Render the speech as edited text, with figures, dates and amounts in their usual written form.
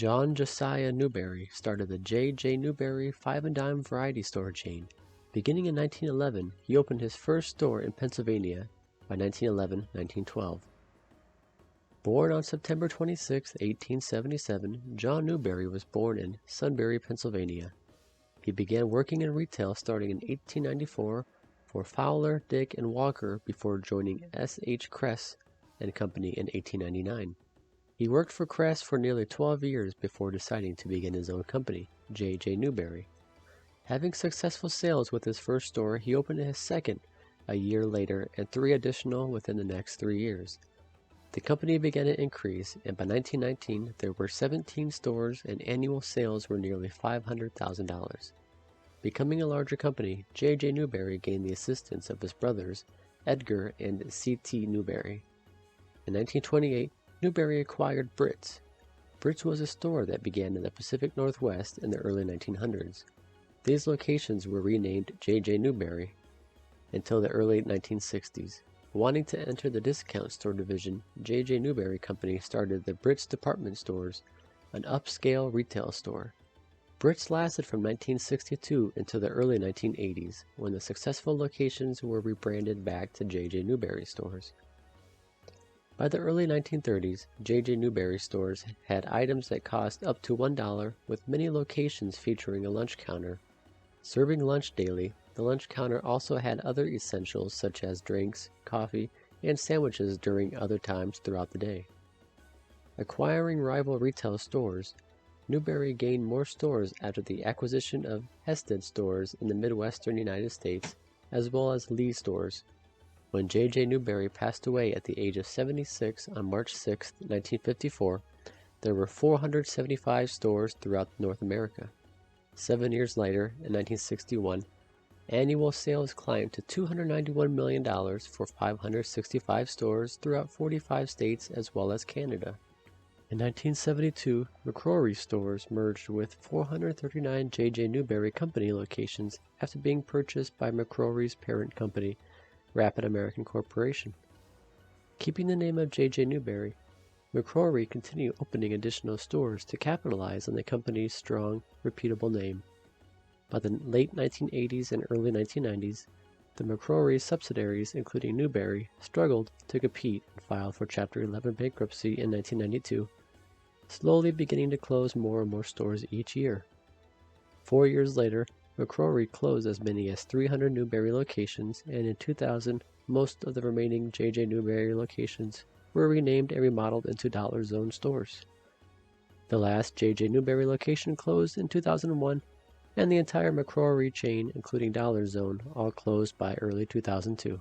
John Josiah Newberry started the J. Newberry 5 and Dime variety store chain. Beginning in 1911, he opened his first store in Pennsylvania by 1911-1912. Born on September 26, 1877, John Newberry was born in Sunbury, Pennsylvania. He began working in retail starting in 1894 for Fowler, Dick, and Walker before joining S.H. Kress and Company in 1899. He worked for Kress for nearly 12 years before deciding to begin his own company, J. Newberry. Having successful sales with his first store, he opened his second a year later and 3 additional within the next 3 years. The company began to increase, and by 1919 there were 17 stores and annual sales were nearly $500,000. Becoming a larger company, J. Newberry gained the assistance of his brothers, Edgar and C.T. Newberry. In 1928, Newberry acquired Britt's. Britt's was a store that began in the Pacific Northwest in the early 1900s. These locations were renamed J. Newberry until the early 1960s. Wanting to enter the discount store division, J. Newberry Company started the Britt's Department Stores, an upscale retail store. Britt's lasted from 1962 until the early 1980s, when the successful locations were rebranded back to J. Newberry stores. By the early 1930s, J. Newberry stores had items that cost up to $1, with many locations featuring a lunch counter. Serving lunch daily, the lunch counter also had other essentials such as drinks, coffee, and sandwiches during other times throughout the day. Acquiring rival retail stores, Newberry gained more stores after the acquisition of Hested stores in the Midwestern United States, as well as Lee stores. When J. Newberry passed away at the age of 76 on March 6, 1954, there were 475 stores throughout North America. 7 years later, in 1961, annual sales climbed to $291 million for 565 stores throughout 45 states as well as Canada. In 1972, McCrory stores merged with 439 J. Newberry Company locations after being purchased by McCrory's parent company, Rapid American Corporation. Keeping the name of J. Newberry, McCrory continued opening additional stores to capitalize on the company's strong, reputable name. By the late 1980s and early 1990s, the McCrory subsidiaries, including Newberry, struggled to compete and filed for Chapter 11 bankruptcy in 1992, slowly beginning to close more and more stores each year. 4 years later, McCrory closed as many as 300 Newberry locations, and in 2000, most of the remaining J. Newberry locations were renamed and remodeled into Dollar Zone stores. The last J. Newberry location closed in 2001, and the entire McCrory chain, including Dollar Zone, all closed by early 2002.